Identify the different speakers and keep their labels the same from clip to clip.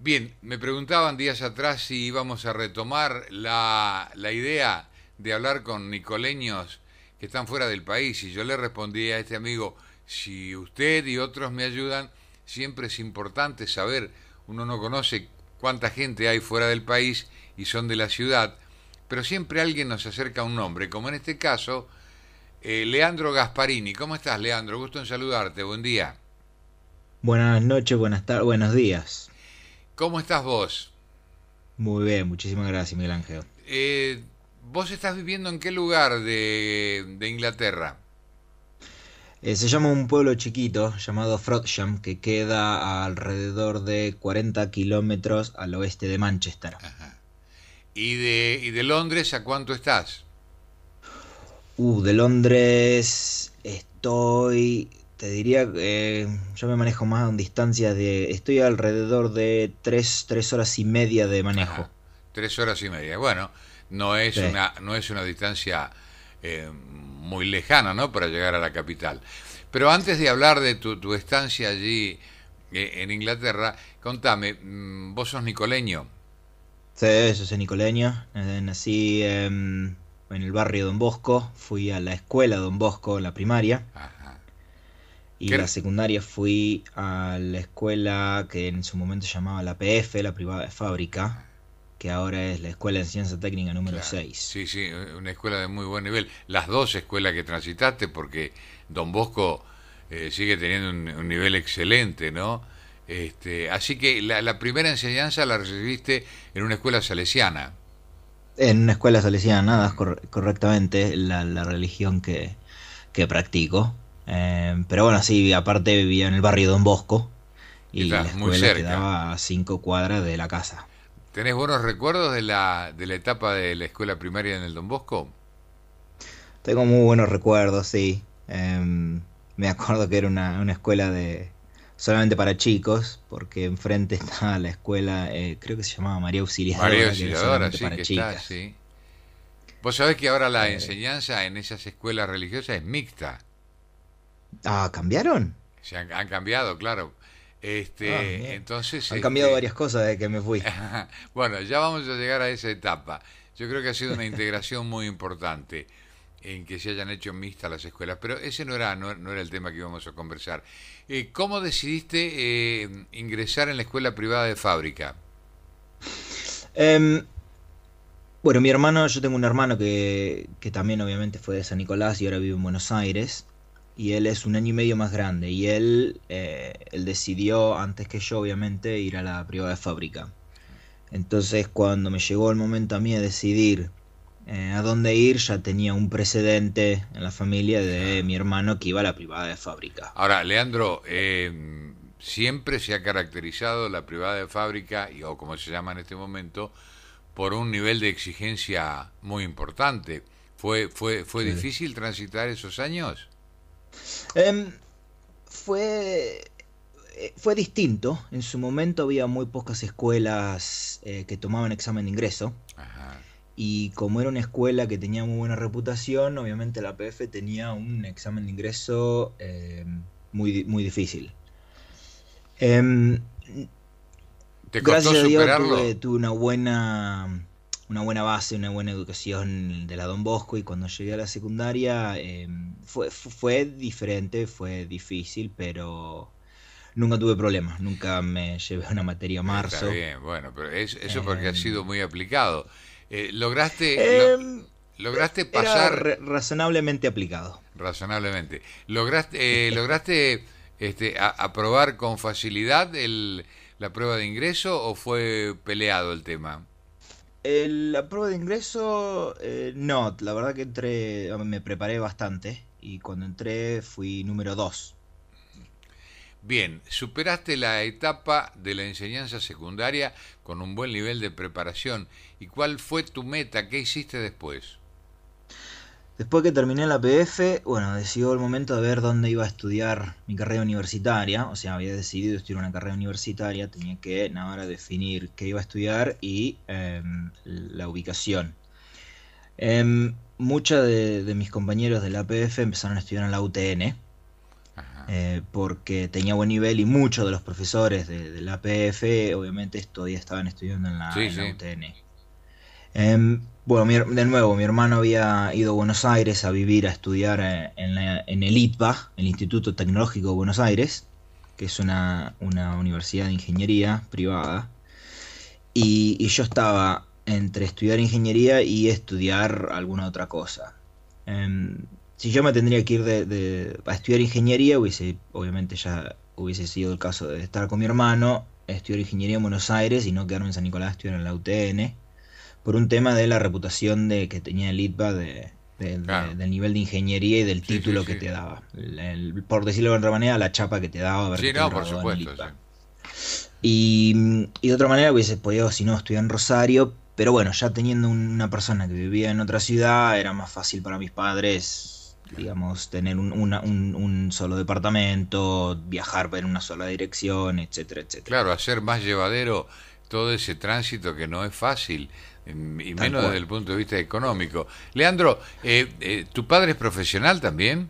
Speaker 1: Bien, me preguntaban días atrás si íbamos a retomar la idea de hablar con nicoleños que están fuera del país y yo le respondí a este amigo, si usted y otros me ayudan, siempre es importante saber, uno no conoce cuánta gente hay fuera del país y son de la ciudad, pero siempre alguien nos acerca un nombre, como en este caso, Leandro Gasparini. ¿Cómo estás, Leandro? Gusto en saludarte, buen día.
Speaker 2: Buenas noches, buenas tardes, buenos días.
Speaker 1: ¿Cómo estás vos?
Speaker 2: Muy bien, muchísimas gracias, Miguel Ángel.
Speaker 1: Eh, ¿Vos estás viviendo en qué lugar de Inglaterra?
Speaker 2: Se llama un pueblo chiquito llamado Frodsham que queda a alrededor de 40 kilómetros al oeste de Manchester.
Speaker 1: ¿Y de Londres a cuánto estás?
Speaker 2: De Londres estoy, te diría que yo me manejo más en distancias estoy alrededor de tres horas y media de manejo.
Speaker 1: Ajá, 3 horas y media. Bueno,
Speaker 2: Sí.
Speaker 1: no es una distancia muy lejana, ¿no? Para llegar a la capital. Pero antes de hablar de tu estancia allí en Inglaterra, contame, vos sos nicoleño.
Speaker 2: Sí, yo soy nicoleño, nací en el barrio Don Bosco, fui a la escuela Don Bosco, la primaria,
Speaker 1: Ajá.
Speaker 2: y la
Speaker 1: ¿Qué-
Speaker 2: secundaria fui a la escuela que en su momento se llamaba la PF, la privada de fábrica, que ahora es la Escuela de Enseñanza Técnica número
Speaker 1: Claro,
Speaker 2: 6.
Speaker 1: sí, sí, una escuela de muy buen nivel. Las dos escuelas que transitaste, porque Don Bosco sigue teniendo un nivel excelente, ¿no? Así que la primera enseñanza la recibiste en una escuela salesiana.
Speaker 2: En una escuela salesiana, nada,
Speaker 1: Mm.
Speaker 2: correctamente la religión que practico. Pero bueno, sí, aparte vivía en el barrio Don Bosco
Speaker 1: Y
Speaker 2: y la
Speaker 1: estás muy
Speaker 2: escuela
Speaker 1: cerca.
Speaker 2: quedaba a 5 cuadras de la casa.
Speaker 1: ¿Tenés buenos recuerdos de la etapa de la escuela primaria en el Don Bosco?
Speaker 2: Tengo muy buenos recuerdos, sí. Me acuerdo que era una escuela de solamente para chicos, porque enfrente estaba la escuela, creo que se llamaba María
Speaker 1: María
Speaker 2: Auxiliadora, que era
Speaker 1: Auxiliadora,
Speaker 2: solamente
Speaker 1: sí,
Speaker 2: para
Speaker 1: que está,
Speaker 2: chicas.
Speaker 1: sí. Vos sabés que ahora la
Speaker 2: Eh,
Speaker 1: enseñanza en esas escuelas religiosas es mixta.
Speaker 2: ¿Cambiaron?
Speaker 1: Han cambiado, claro.
Speaker 2: Bien.
Speaker 1: Entonces,
Speaker 2: Han cambiado varias cosas desde que me fui.
Speaker 1: bueno, ya vamos a llegar a esa etapa. Yo creo que ha sido una integración muy importante en que se hayan hecho mixtas las escuelas, pero ese no era el tema que íbamos a conversar. ¿Cómo decidiste ingresar en la escuela privada de fábrica?
Speaker 2: Em, bueno, mi hermano, yo tengo un hermano que también obviamente fue de San Nicolás y ahora vive en Buenos Aires. Y él es un año y medio más grande. Y él decidió, antes que yo, obviamente, ir a la privada de fábrica. Entonces, cuando me llegó el momento a mí de decidir a dónde ir, ya tenía un precedente en la familia de
Speaker 1: Claro.
Speaker 2: mi hermano que iba a la privada de fábrica.
Speaker 1: Ahora, Leandro, siempre se ha caracterizado la privada de fábrica, o como se llama en este momento, por un nivel de exigencia muy importante. ¿Fue
Speaker 2: Sí.
Speaker 1: difícil transitar esos años?
Speaker 2: Em, fue, fue distinto. En su momento había muy pocas escuelas que tomaban examen de ingreso.
Speaker 1: Ajá.
Speaker 2: Y como era una escuela que tenía muy buena reputación, obviamente la PF tenía un examen de ingreso muy difícil. Em,
Speaker 1: ¿Te costó
Speaker 2: Gracias a Dios
Speaker 1: superarlo?
Speaker 2: tuve una buena base, una buena educación de la Don Bosco y cuando llegué a la secundaria fue diferente, fue difícil, pero nunca tuve problemas, nunca me llevé una materia
Speaker 1: Está
Speaker 2: marzo.
Speaker 1: bien, bueno, pero eso porque ha sido
Speaker 2: Em,
Speaker 1: muy aplicado. Eh, ¿lograste, lo-
Speaker 2: em,
Speaker 1: lograste
Speaker 2: Era
Speaker 1: pasar
Speaker 2: razonablemente aplicado.
Speaker 1: razonablemente? ¿Lograste aprobar con facilidad la prueba de ingreso o fue peleado el tema?
Speaker 2: La prueba de ingreso, no, la verdad que me preparé bastante y cuando entré fui número 2.
Speaker 1: Bien, superaste la etapa de la enseñanza secundaria con un buen nivel de preparación. ¿Y cuál fue tu meta? ¿Qué hiciste después?
Speaker 2: Después que terminé la PF, bueno, decidió el momento de ver dónde iba a estudiar mi carrera universitaria. O sea, había decidido estudiar una carrera universitaria, tenía que ahora definir qué iba a estudiar y la ubicación. Muchos de mis compañeros de la PF empezaron a estudiar en la UTN
Speaker 1: Ajá.
Speaker 2: Porque tenía buen nivel y muchos de los profesores de la APF obviamente todavía estaban estudiando en
Speaker 1: Sí,
Speaker 2: la
Speaker 1: sí.
Speaker 2: UTN. Bueno, de nuevo, mi hermano había ido a Buenos Aires a vivir, a estudiar en el ITBA, el Instituto Tecnológico de Buenos Aires, que es una universidad de ingeniería privada. Y yo estaba entre estudiar ingeniería y estudiar alguna otra cosa. Si yo me tendría que ir a estudiar ingeniería, obviamente ya hubiese sido el caso de estar con mi hermano, estudiar ingeniería en Buenos Aires y no quedarme en San Nicolás a estudiar en la UTN, por un tema de la reputación que tenía el ITBA
Speaker 1: Claro.
Speaker 2: del nivel de ingeniería y del
Speaker 1: Sí, sí,
Speaker 2: título que
Speaker 1: sí.
Speaker 2: te daba. Por decirlo de otra manera, la chapa que te daba
Speaker 1: Sí,
Speaker 2: haberte
Speaker 1: no, por
Speaker 2: graduado en el
Speaker 1: supuesto, sí.
Speaker 2: ITBA. Y de otra manera hubiese podido, si no, estudiar en Rosario, pero bueno, ya teniendo una persona que vivía en otra ciudad, era más fácil para mis padres,
Speaker 1: Claro.
Speaker 2: digamos, tener un solo departamento, viajar en una sola dirección, etcétera, etcétera.
Speaker 1: Claro, hacer más llevadero todo ese tránsito que no es fácil, y
Speaker 2: Tal
Speaker 1: menos desde
Speaker 2: cual.
Speaker 1: el punto de vista económico. Leandro, ¿tu padre es profesional también?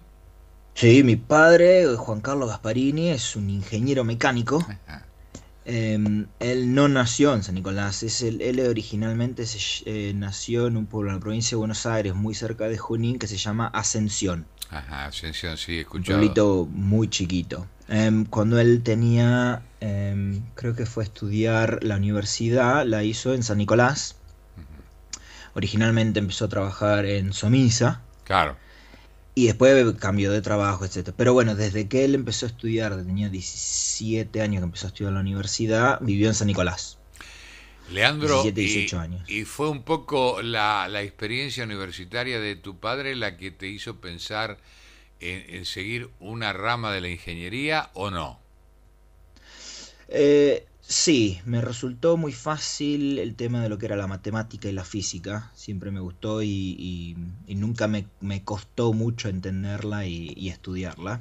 Speaker 2: Sí, mi padre, Juan Carlos Gasparini, es un ingeniero mecánico.
Speaker 1: Ah,
Speaker 2: Él no nació en San Nicolás, él originalmente nació en un pueblo en la provincia de Buenos Aires, muy cerca de Junín, que se llama Ascensión,
Speaker 1: ajá, Ascensión, sí, he
Speaker 2: un
Speaker 1: escuchado.
Speaker 2: pueblito muy chiquito. Cuando él tenía, creo que fue a estudiar la universidad, la hizo en San Nicolás. Originalmente empezó a trabajar en Somisa
Speaker 1: Claro.
Speaker 2: y después cambió de trabajo, etcétera. Pero bueno, desde que él empezó a estudiar, tenía 17 años que empezó a estudiar en la universidad, vivió en San Nicolás.
Speaker 1: Leandro,
Speaker 2: 17, 18 años.
Speaker 1: y fue un poco la experiencia universitaria de tu padre la que te hizo pensar en seguir una rama de la ingeniería o no?
Speaker 2: Sí, me resultó muy fácil el tema de lo que era la matemática y la física. Siempre me gustó y nunca me costó mucho entenderla y estudiarla.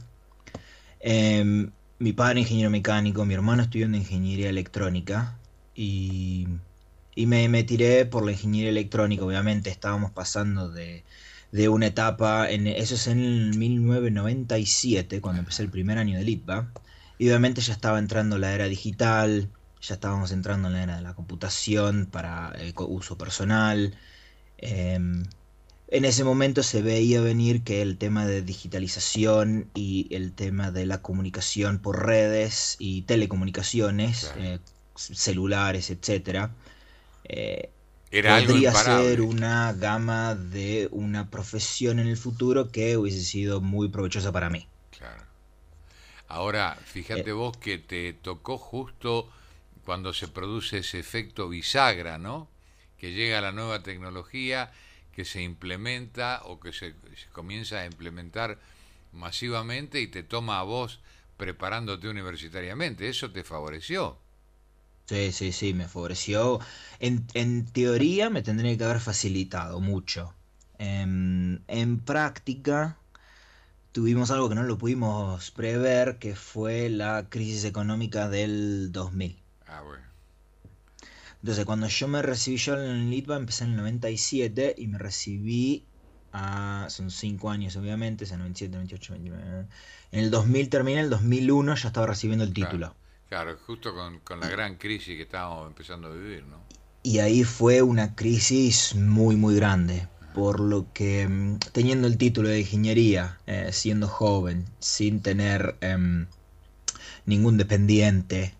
Speaker 2: Mi padre ingeniero mecánico, mi hermano estudiando ingeniería electrónica y, me tiré por la ingeniería electrónica. Obviamente estábamos pasando de una etapa, eso es en 1997, cuando empecé el primer año del ITBA, y obviamente ya estaba entrando la era digital, ya estábamos entrando en la era de la computación para uso personal. em, en ese momento se veía venir que el tema de digitalización y el tema de la comunicación por redes y telecomunicaciones,
Speaker 1: Claro.
Speaker 2: celulares, etcétera, eh,
Speaker 1: Era algo
Speaker 2: podría ser
Speaker 1: imparable.
Speaker 2: una gama de una profesión en el futuro que hubiese sido muy provechosa para mí.
Speaker 1: Claro. Ahora,
Speaker 2: Eh,
Speaker 1: fíjate vos que te tocó justo cuando se produce ese efecto bisagra, ¿no? Que llega la nueva tecnología, que se implementa o que se comienza a implementar masivamente y te toma a vos preparándote universitariamente. ¿Eso te favoreció?
Speaker 2: sí, sí, sí, me favoreció. En teoría me tendría que haber facilitado mucho. En práctica tuvimos algo que no lo pudimos prever, que fue la crisis económica del 2000.
Speaker 1: Ah, bueno.
Speaker 2: Entonces, cuando yo me recibí, yo en Litva empecé en el 97 y me recibí, son 5 años obviamente, o sea, 97, 98, 29. En el 2000 terminé, en el 2001 ya estaba recibiendo el
Speaker 1: Claro,
Speaker 2: título.
Speaker 1: claro, justo con la
Speaker 2: Y,
Speaker 1: gran crisis que estábamos empezando a vivir, ¿no?
Speaker 2: y ahí fue una crisis muy, muy grande. Por lo que, teniendo el título de ingeniería, siendo joven, sin tener ningún dependiente,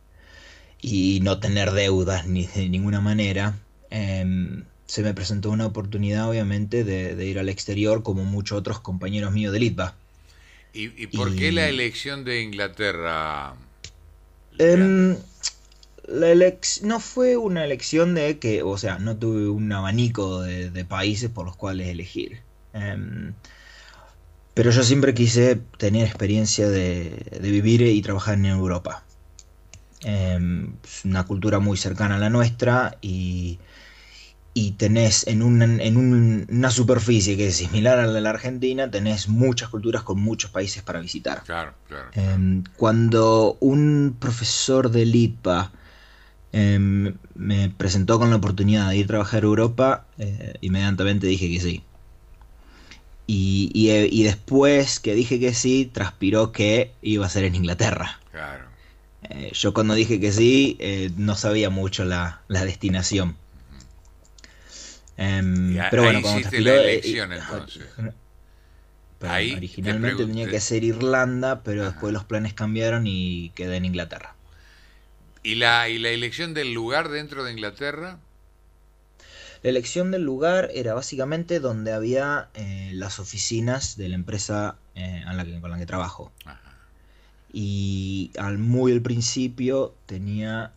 Speaker 2: y no tener deudas ni de ninguna manera, se me presentó una oportunidad obviamente de ir al exterior como muchos otros compañeros míos del ITBA.
Speaker 1: ¿Y por qué la
Speaker 2: Y
Speaker 1: elección de Inglaterra, Leandro?
Speaker 2: em, no fue una elección de que, o sea, no tuve un abanico de países por los cuales elegir. Em, pero yo siempre quise tener experiencia de vivir y trabajar en Europa. Es una cultura muy cercana a la nuestra y tenés una superficie que es similar a la de la Argentina, tenés muchas culturas con muchos países para visitar.
Speaker 1: Claro, claro, claro.
Speaker 2: Cuando un profesor de LITPA me presentó con la oportunidad de ir a trabajar a Europa, inmediatamente dije que sí. y después que dije que sí, transpiró que iba a ser en Inglaterra.
Speaker 1: Claro.
Speaker 2: Yo cuando dije que sí, no sabía mucho la destinación.
Speaker 1: Y
Speaker 2: Pero
Speaker 1: ahí
Speaker 2: bueno, cuando
Speaker 1: hiciste la
Speaker 2: transpiró,
Speaker 1: elección entonces.
Speaker 2: perdón,
Speaker 1: Ahí te
Speaker 2: originalmente tenía que
Speaker 1: pregunté.
Speaker 2: ser Irlanda, pero después
Speaker 1: Ajá.
Speaker 2: los planes cambiaron y quedé en Inglaterra.
Speaker 1: ¿Y la elección del lugar dentro de Inglaterra?
Speaker 2: La elección del lugar era básicamente donde había las oficinas de la empresa con la que trabajo.
Speaker 1: Ajá.
Speaker 2: Y muy al principio tenía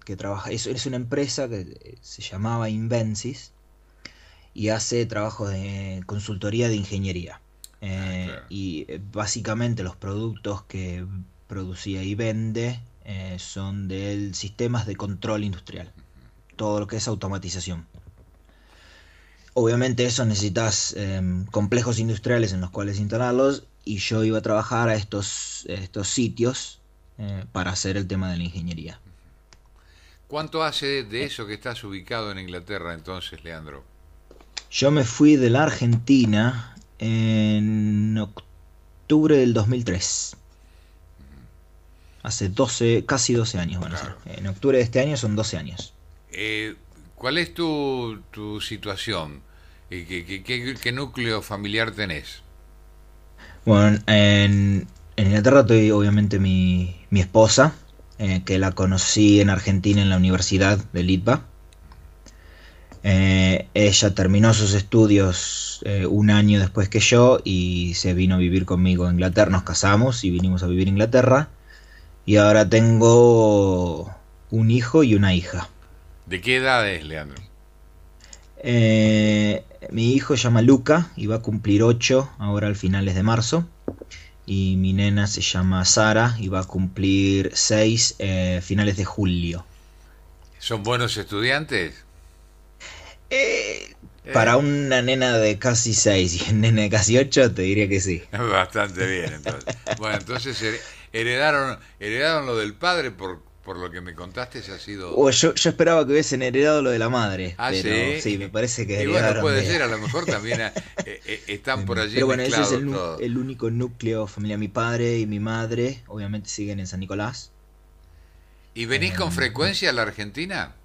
Speaker 2: que trabajar. Es una empresa que se llamaba Invensis y hace trabajos de consultoría de ingeniería.
Speaker 1: Ah, claro.
Speaker 2: Básicamente los productos que producía y vende son del sistemas de control industrial, todo lo que es automatización. Obviamente eso necesitas complejos industriales en los cuales instalarlos y yo iba a trabajar a estos sitios para hacer el tema de la ingeniería.
Speaker 1: ¿Cuánto hace de
Speaker 2: Eh,
Speaker 1: eso que estás ubicado en Inglaterra entonces, Leandro?
Speaker 2: yo me fui de la Argentina en octubre del 2003. Hace 12, casi 12 años van a ser.
Speaker 1: Claro.
Speaker 2: En octubre de este año son 12 años.
Speaker 1: Eh, ¿Cuál es tu situación? ¿Qué núcleo familiar tenés?
Speaker 2: Bueno, en Inglaterra estoy obviamente mi esposa, que la conocí en Argentina en la Universidad de Litva. Ella terminó sus estudios un año después que yo y se vino a vivir conmigo a Inglaterra. Nos casamos y vinimos a vivir a Inglaterra. Y ahora tengo un hijo y una hija.
Speaker 1: ¿De qué edad es, Leandro?
Speaker 2: Mi hijo se llama Luca y va a cumplir 8 ahora al finales de marzo. Y mi nena se llama Sara y va a cumplir 6 finales de julio.
Speaker 1: ¿Son buenos estudiantes?
Speaker 2: Eh, para
Speaker 1: Eh,
Speaker 2: una nena de casi 6 y un nene de casi 8 te diría que sí.
Speaker 1: Bastante bien, entonces. Bueno, entonces heredaron lo del padre por lo que me contaste, se ha sido...
Speaker 2: Yo esperaba que hubiesen heredado lo de la madre,
Speaker 1: Ah,
Speaker 2: pero
Speaker 1: sí.
Speaker 2: sí, me parece que
Speaker 1: Y bueno,
Speaker 2: heredaron
Speaker 1: puede
Speaker 2: de...
Speaker 1: ser, a lo mejor también están por allí
Speaker 2: Pero bueno, ese es
Speaker 1: mezclados todos.
Speaker 2: el único núcleo familiar. Mi padre y mi madre obviamente siguen en San Nicolás.
Speaker 1: ¿Y venís con
Speaker 2: Em,
Speaker 1: frecuencia a la Argentina?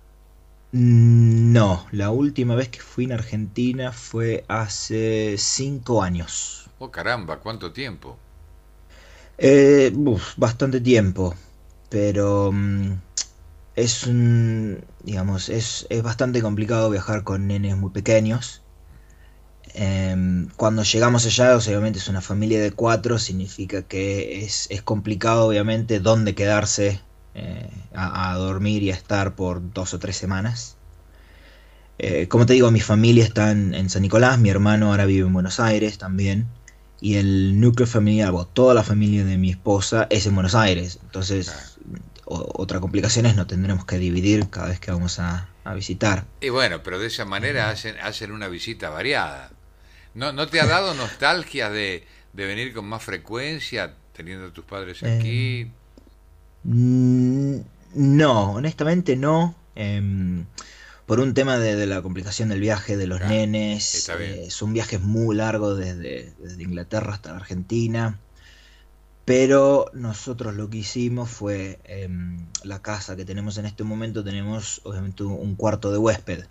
Speaker 2: no, la última vez que fui en Argentina fue hace 5 años.
Speaker 1: Oh, caramba, ¿cuánto tiempo?
Speaker 2: Bastante tiempo, pero digamos, es bastante complicado viajar con nenes muy pequeños. Cuando llegamos allá, obviamente es una familia de 4, significa que es complicado, obviamente, dónde quedarse a dormir y a estar por 2 o 3 semanas. Como te digo, mi familia está en San Nicolás, mi hermano ahora vive en Buenos Aires también, y el núcleo familiar, o toda la familia de mi esposa es en Buenos Aires.
Speaker 1: Ah.
Speaker 2: Entonces, otra complicación es no tendremos que dividir cada vez que vamos a visitar.
Speaker 1: Y bueno, pero de esa manera hacen una visita variada. ¿No te ha dado nostalgia de venir con más frecuencia, teniendo a tus padres
Speaker 2: Eh,
Speaker 1: aquí?
Speaker 2: Mm, no, honestamente no. Por un tema de la complicación del viaje de los
Speaker 1: Claro,
Speaker 2: nenes,
Speaker 1: está bien.
Speaker 2: son viajes muy largos desde Inglaterra hasta la Argentina. Pero nosotros lo que hicimos fue, la casa que tenemos en este momento, tenemos obviamente un cuarto de huésped.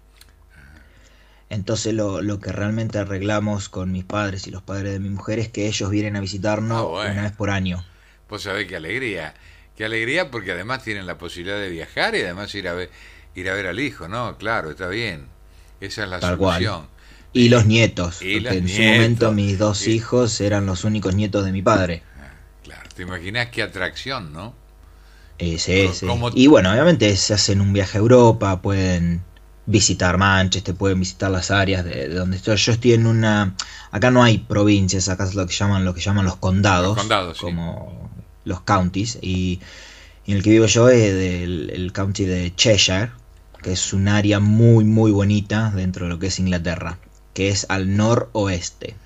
Speaker 2: Entonces lo que realmente arreglamos con mis padres y los padres de mi mujer es que ellos vienen a
Speaker 1: Ah,
Speaker 2: visitarnos una
Speaker 1: bueno.
Speaker 2: vez por año.
Speaker 1: Vos sabés qué alegría. Qué alegría porque además tienen la posibilidad de viajar y además ir a ver al hijo, ¿no? Claro, está bien. Esa es la
Speaker 2: Tal cual.
Speaker 1: solución.
Speaker 2: Y los nietos,
Speaker 1: Y
Speaker 2: porque
Speaker 1: los
Speaker 2: en su momento
Speaker 1: nietos.
Speaker 2: mis dos
Speaker 1: Y-
Speaker 2: hijos eran los únicos nietos de mi padre.
Speaker 1: claro, te imaginas qué atracción, ¿no?
Speaker 2: Sí, sí.
Speaker 1: Como,
Speaker 2: Y bueno, obviamente se hacen un viaje a Europa, pueden visitar Manchester, pueden visitar las áreas de donde estoy. Yo estoy en una... Acá no hay provincias, acá es lo que llaman los
Speaker 1: los
Speaker 2: condados,
Speaker 1: condados, sí.
Speaker 2: como los counties. Y en el que vivo yo es del el county de Cheshire, que es un área muy, muy bonita dentro de lo que es Inglaterra, que es al noroeste.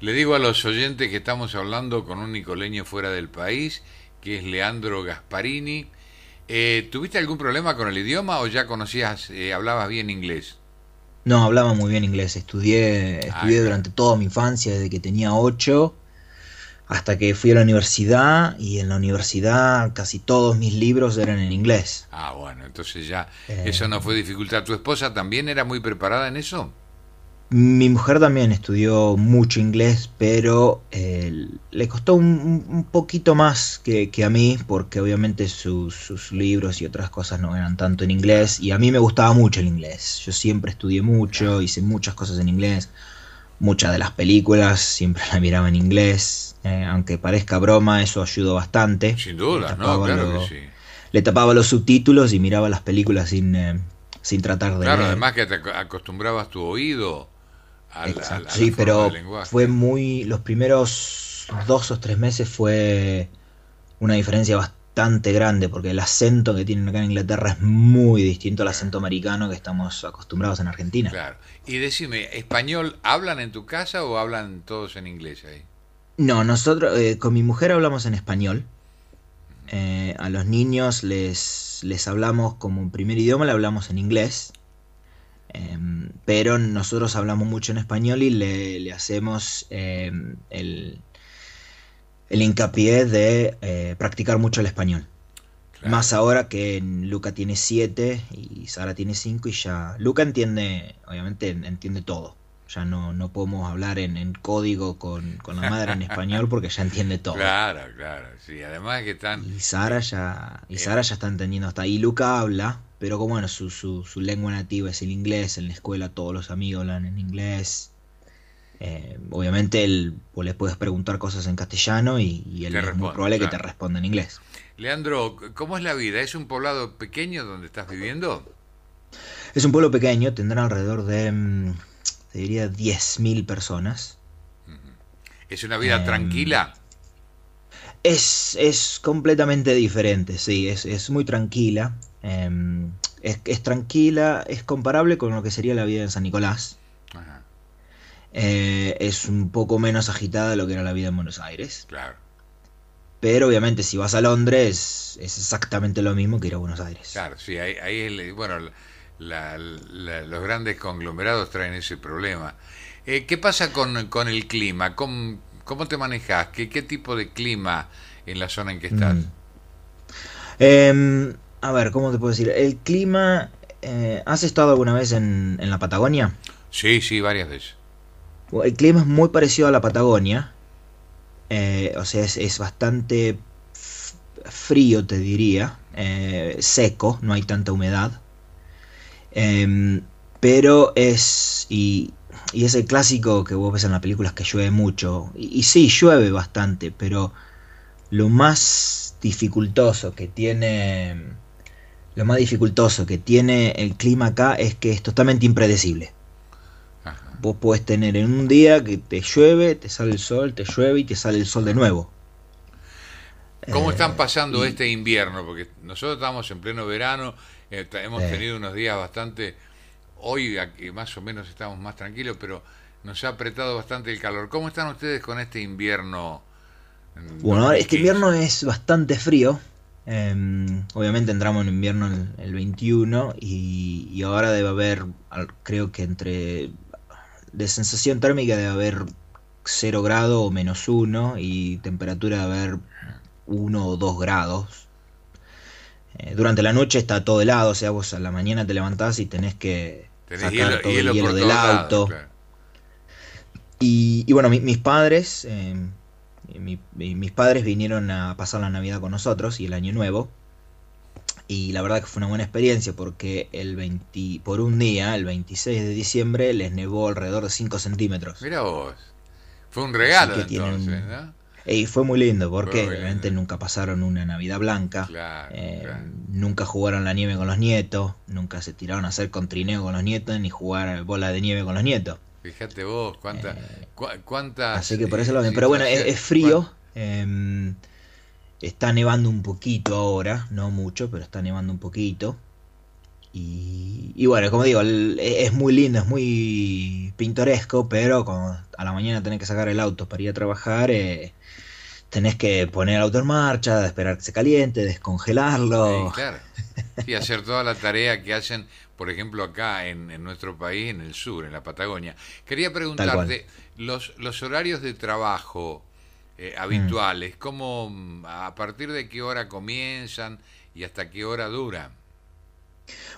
Speaker 1: Le digo a los oyentes que estamos hablando con un nicoleño fuera del país, que es Leandro Gasparini. ¿Tuviste algún problema con el idioma o ya conocías, hablabas bien inglés?
Speaker 2: No, hablaba muy bien inglés.
Speaker 1: Ah,
Speaker 2: Estudié
Speaker 1: claro.
Speaker 2: durante toda mi infancia, desde que tenía 8 hasta que fui a la universidad, y en la universidad casi todos mis libros eran en inglés.
Speaker 1: Ah, bueno, entonces ya eso no fue
Speaker 2: Eh,
Speaker 1: dificultad. ¿Tu esposa también era muy preparada en eso?
Speaker 2: Mi mujer también estudió mucho inglés, pero le costó un poquito más que a mí, porque obviamente sus libros y otras cosas no eran tanto en
Speaker 1: Claro,
Speaker 2: inglés, y a mí me gustaba mucho el inglés. Yo siempre estudié mucho,
Speaker 1: claro.
Speaker 2: hice muchas cosas en inglés, muchas de las películas siempre las miraba en inglés, aunque parezca broma, eso ayudó bastante.
Speaker 1: Sin duda, ¿no? Claro que sí.
Speaker 2: Le tapaba los subtítulos y miraba las películas sin tratar de
Speaker 1: Claro,
Speaker 2: leer.
Speaker 1: además que te acostumbrabas tu oído
Speaker 2: Exacto,
Speaker 1: a la
Speaker 2: sí,
Speaker 1: forma del
Speaker 2: pero fue
Speaker 1: lenguaje.
Speaker 2: muy, los primeros 2 o 3 meses fue una diferencia bastante grande, porque el acento que tienen acá en Inglaterra es muy distinto al
Speaker 1: Claro,
Speaker 2: acento americano que estamos acostumbrados en Argentina.
Speaker 1: claro. Y decime, ¿español hablan en tu casa o hablan todos en inglés ahí?
Speaker 2: No, nosotros con mi mujer hablamos en español. A los niños les hablamos como un primer idioma, le hablamos en inglés. Pero nosotros hablamos mucho en español y le hacemos el hincapié de practicar mucho el español.
Speaker 1: Claro,
Speaker 2: Más ahora que Luca tiene 7 y Sara tiene 5, y ya Luca entiende, obviamente entiende todo. Ya no podemos hablar en código con la madre en español porque ya entiende todo.
Speaker 1: claro, claro. Sí, además que están... eh,
Speaker 2: Y
Speaker 1: eh,
Speaker 2: Sara ya está entendiendo hasta ahí. Luca habla, pero como bueno, su lengua nativa es el inglés. En la escuela todos los amigos hablan en inglés. Obviamente vos le puedes preguntar cosas en castellano y
Speaker 1: te
Speaker 2: él es muy
Speaker 1: responden,
Speaker 2: probable que te
Speaker 1: claro.
Speaker 2: responda en inglés.
Speaker 1: Leandro, ¿cómo es la vida? ¿Es un poblado pequeño donde estás viviendo?
Speaker 2: Es un pueblo pequeño, tendrá alrededor de, te diría, 10.000 personas.
Speaker 1: ¿Es una vida
Speaker 2: Em,
Speaker 1: tranquila?
Speaker 2: es completamente diferente, sí, es muy tranquila. Es tranquila, es comparable con lo que sería la vida en San Nicolás.
Speaker 1: Ajá,
Speaker 2: Es un poco menos agitada de lo que era la vida en Buenos Aires.
Speaker 1: claro,
Speaker 2: Pero obviamente si vas a Londres es exactamente lo mismo que ir a Buenos Aires.
Speaker 1: claro, sí, ahí bueno, los grandes conglomerados traen ese problema. ¿Qué pasa con el clima? ¿Cómo te manejas? ¿Qué tipo de clima en la zona en que estás?
Speaker 2: Mm. A ver, ¿cómo te puedo decir? El clima... ¿has estado alguna vez en la Patagonia?
Speaker 1: Sí, sí, varias veces.
Speaker 2: Bueno, el clima es muy parecido a la Patagonia. O sea, es bastante frío, te diría. Seco, no hay tanta humedad. Pero y es el clásico que vos ves en las películas, que llueve mucho. Y sí, llueve bastante, pero lo más dificultoso que tiene, lo más dificultoso que tiene el clima acá es que es totalmente impredecible.
Speaker 1: Ajá.
Speaker 2: Vos podés tener en un día que te llueve, te sale el sol, te llueve y te sale el sol de nuevo.
Speaker 1: ¿Cómo están pasando
Speaker 2: Y
Speaker 1: este invierno? Porque nosotros estamos en pleno verano, hemos
Speaker 2: eh,
Speaker 1: tenido unos días bastante, hoy aquí más o menos estamos más tranquilos, pero nos ha apretado bastante el calor. ¿Cómo están ustedes con este invierno en
Speaker 2: bueno, ahora este
Speaker 1: 2015?
Speaker 2: invierno es bastante frío. Obviamente entramos en invierno el 21, y ahora debe haber, creo que de sensación térmica debe haber 0 grado o -1, y temperatura debe haber 1 o 2 grados. Durante la noche está todo helado, o sea, vos a la mañana te levantás y tenés que
Speaker 1: Tenés
Speaker 2: sacar todo el
Speaker 1: hielo
Speaker 2: hielo
Speaker 1: por
Speaker 2: del
Speaker 1: todos lados,
Speaker 2: auto.
Speaker 1: claro.
Speaker 2: Y bueno, mis padres, mis padres vinieron a pasar la Navidad con nosotros y el Año Nuevo. Y la verdad que fue una buena experiencia, porque por un día, el 26 de diciembre, les nevó alrededor de 5 centímetros.
Speaker 1: Mira vos, fue un
Speaker 2: Así
Speaker 1: regalo
Speaker 2: que
Speaker 1: entonces,
Speaker 2: tienen...
Speaker 1: ¿no?
Speaker 2: Y fue muy lindo,
Speaker 1: Fue
Speaker 2: porque
Speaker 1: muy lindo.
Speaker 2: obviamente nunca pasaron una Navidad blanca.
Speaker 1: Claro, claro.
Speaker 2: Nunca jugaron la nieve con los nietos, nunca se tiraron a hacer contrineo con los nietos, ni jugar bola de nieve con los nietos.
Speaker 1: Fíjate vos, cuántas
Speaker 2: Así que por eso lo ven. Pero bueno,
Speaker 1: situaciones.
Speaker 2: es frío. Está nevando un poquito ahora, no mucho, pero está nevando un poquito. Y bueno, como digo, es muy lindo, es muy pintoresco, pero como a la mañana tenés que sacar el auto para ir a trabajar, tenés que poner el auto en marcha, esperar que se caliente,
Speaker 1: Y
Speaker 2: descongelarlo.
Speaker 1: claro, sí, hacer toda la tarea que hacen por ejemplo, acá en nuestro país, en el sur, en la Patagonia. Quería
Speaker 2: Tal cual.
Speaker 1: preguntarte, los horarios de trabajo
Speaker 2: Mm.
Speaker 1: habituales, ¿cómo, a partir de qué hora comienzan y hasta qué hora duran?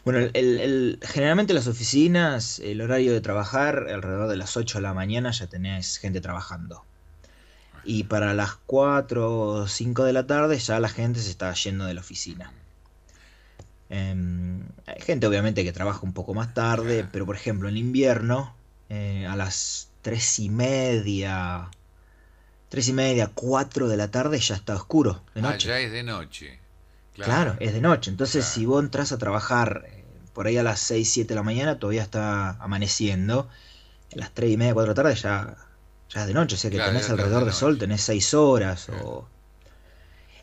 Speaker 2: Bueno, generalmente las oficinas, el horario de trabajar, alrededor de las 8 de la mañana ya tenés gente trabajando. Y para las 4 o 5 de la tarde ya la gente se está yendo de la oficina. Hay gente obviamente que trabaja un poco más tarde,
Speaker 1: Claro.
Speaker 2: pero por ejemplo en invierno, a las 3:30, 4 de la tarde ya está oscuro, de
Speaker 1: Ah,
Speaker 2: noche.
Speaker 1: ya es de noche.
Speaker 2: Claro,
Speaker 1: Claro,
Speaker 2: es de noche. Entonces si
Speaker 1: claro,
Speaker 2: vos entras a trabajar por ahí a las 6 7 de la mañana, todavía está amaneciendo. A las 3:30, 4 de la tarde ya es de noche, o sea que
Speaker 1: claro, ya
Speaker 2: tenés
Speaker 1: estás de
Speaker 2: alrededor de sol,
Speaker 1: noche.
Speaker 2: tenés 6 horas.
Speaker 1: Claro.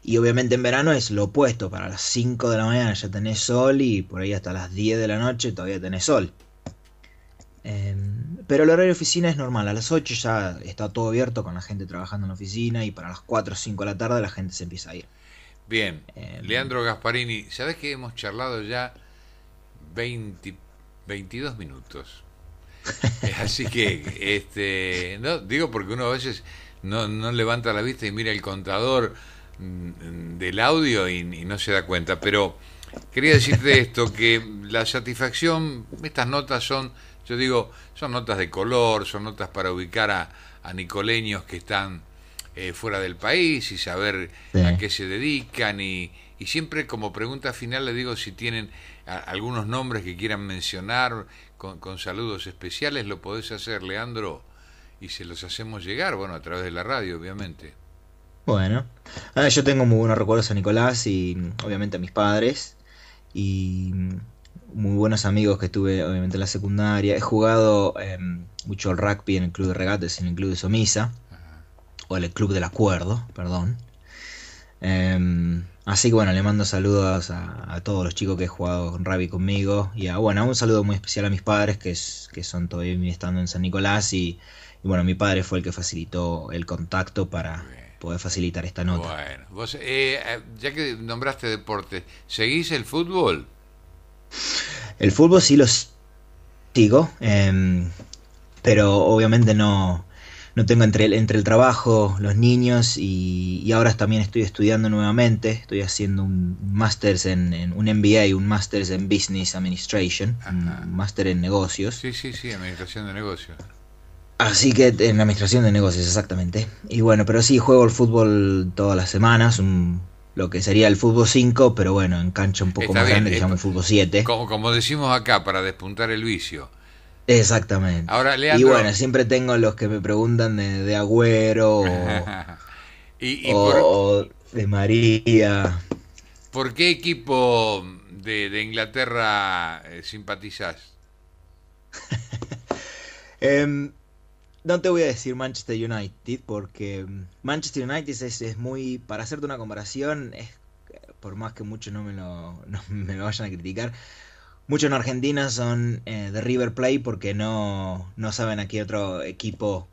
Speaker 2: Y obviamente en verano es lo opuesto, para las 5 de la mañana ya tenés sol y por ahí hasta las 10 de la noche todavía tenés sol. Pero el horario de oficina es normal, a las 8 ya está todo abierto con la gente trabajando en la oficina y para las 4 o 5 de la tarde la gente se empieza a ir.
Speaker 1: Bien,
Speaker 2: Em,
Speaker 1: Leandro Gasparini, ¿sabés que hemos charlado ya 20, 22 minutos? Así que, no, digo porque uno a veces no levanta la vista y mira el contador del audio y no se da cuenta, pero quería decirte esto, que la satisfacción, estas notas son, yo digo, son notas de color, son notas para ubicar a nicoleños que están fuera del país y saber
Speaker 2: sí.
Speaker 1: a qué se dedican y siempre como pregunta final le digo si tienen algunos nombres que quieran mencionar con saludos especiales, lo podés hacer, Leandro, y se los hacemos llegar, bueno, a través de la radio, obviamente.
Speaker 2: Bueno, yo tengo muy buenos recuerdos a Nicolás y obviamente a mis padres y muy buenos amigos que tuve obviamente en la secundaria. He jugado mucho al rugby en el club de regates, en el club de Somisa, o en el club del acuerdo, perdón. Así que bueno, le mando saludos a todos los chicos que he jugado con rugby conmigo y bueno, un saludo muy especial a mis padres que son todavía estando en San Nicolás y bueno, mi padre fue el que facilitó el contacto
Speaker 1: Muy
Speaker 2: para
Speaker 1: bien.
Speaker 2: poder facilitar esta nota.
Speaker 1: Bueno, vos, ya que nombraste deporte, ¿seguís el fútbol?
Speaker 2: El fútbol sí lo sigo, pero obviamente no tengo entre el trabajo, los niños y ahora también estoy estudiando nuevamente. Estoy haciendo un máster en un MBA, un máster en Business Administration,
Speaker 1: Ajá.
Speaker 2: un máster en negocios.
Speaker 1: Sí, sí, sí, administración de negocios.
Speaker 2: Así que en administración de negocios, exactamente. Y bueno, pero sí juego el fútbol todas las semanas, lo que sería el fútbol 5 pero bueno, en cancha un poco
Speaker 1: Está
Speaker 2: más
Speaker 1: bien,
Speaker 2: grande que se llama el fútbol 7.
Speaker 1: como decimos acá, para despuntar el vicio.
Speaker 2: Exactamente.
Speaker 1: Ahora,
Speaker 2: Y bueno,
Speaker 1: Leandro,
Speaker 2: siempre tengo los que me preguntan de Agüero
Speaker 1: y
Speaker 2: o de María.
Speaker 1: por qué equipo de Inglaterra simpatizás?
Speaker 2: Em, no te voy a decir Manchester United porque Manchester United es muy, para hacerte una comparación, por más que muchos no me lo vayan a criticar, muchos en Argentina son de River Plate porque no saben a qué otro equipo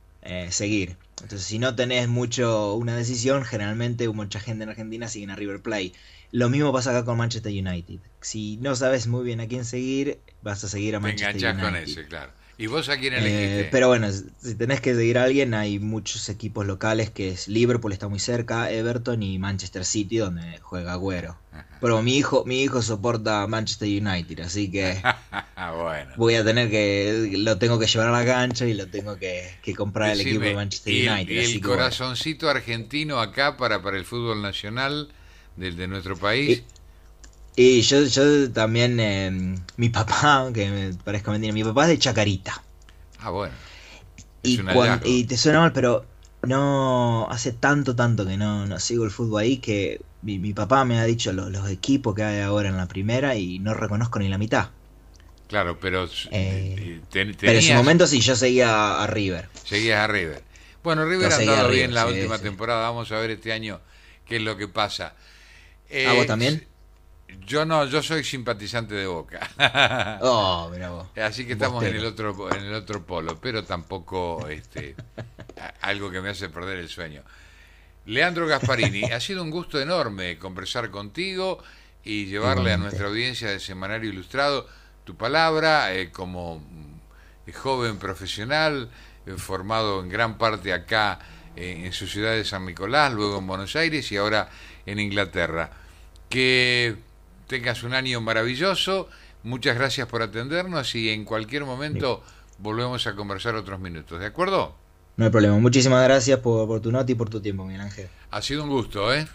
Speaker 2: seguir. Entonces, si no tenés mucho una decisión, generalmente mucha gente en Argentina siguen a River Plate. Lo mismo pasa acá con Manchester United. Si no sabes muy bien a quién seguir, vas a seguir a
Speaker 1: Te
Speaker 2: Manchester
Speaker 1: enganchás con
Speaker 2: United.
Speaker 1: ese, claro. ¿Y vos a quién elegiste?
Speaker 2: Pero bueno, si tenés que seguir a alguien, hay muchos equipos locales que es Liverpool está muy cerca, Everton y Manchester City donde juega Agüero. Pero mi hijo soporta Manchester United, así que
Speaker 1: Bueno,
Speaker 2: lo tengo que llevar a la cancha y lo tengo que comprar el equipo de
Speaker 1: decime,
Speaker 2: Manchester
Speaker 1: y
Speaker 2: United,
Speaker 1: el
Speaker 2: así que bueno.
Speaker 1: corazoncito argentino acá para el fútbol nacional del de nuestro país?
Speaker 2: Y, y yo también, mi papá, que me parezca mentira, mi papá es de Chacarita.
Speaker 1: Ah, bueno, es
Speaker 2: Y,
Speaker 1: un hallazgo.
Speaker 2: y te suena mal, pero no hace tanto que no sigo el fútbol ahí que mi papá me ha dicho los equipos que hay ahora en la primera y no reconozco ni la mitad.
Speaker 1: Claro, pero
Speaker 2: Pero en su
Speaker 1: tenías,
Speaker 2: momento sí, yo seguía a River.
Speaker 1: seguías a River. Bueno,
Speaker 2: Lo
Speaker 1: River ha
Speaker 2: seguía a
Speaker 1: andado bien
Speaker 2: River,
Speaker 1: la
Speaker 2: sí,
Speaker 1: última
Speaker 2: sí.
Speaker 1: temporada. Vamos a ver este año qué es lo que pasa.
Speaker 2: ¿A vos
Speaker 1: Eh,
Speaker 2: también?
Speaker 1: yo no, yo soy simpatizante de Boca.
Speaker 2: Oh, mira vos.
Speaker 1: Así que estamos
Speaker 2: Bostero.
Speaker 1: en el otro polo, pero tampoco algo que me hace perder el sueño. Leandro Gasparini, ha sido un gusto enorme conversar contigo y llevarle a
Speaker 2: Igualmente.
Speaker 1: nuestra audiencia de Semanario Ilustrado tu palabra como joven profesional, formado en gran parte acá en su ciudad de San Nicolás, luego en Buenos Aires y ahora en Inglaterra. Que tengas un año maravilloso, muchas gracias por atendernos y en cualquier momento volvemos a conversar otros minutos, ¿de acuerdo?
Speaker 2: No hay problema. Muchísimas gracias por tu nota y por tu tiempo, Miguel Ángel.
Speaker 1: Ha sido un gusto, ¿eh?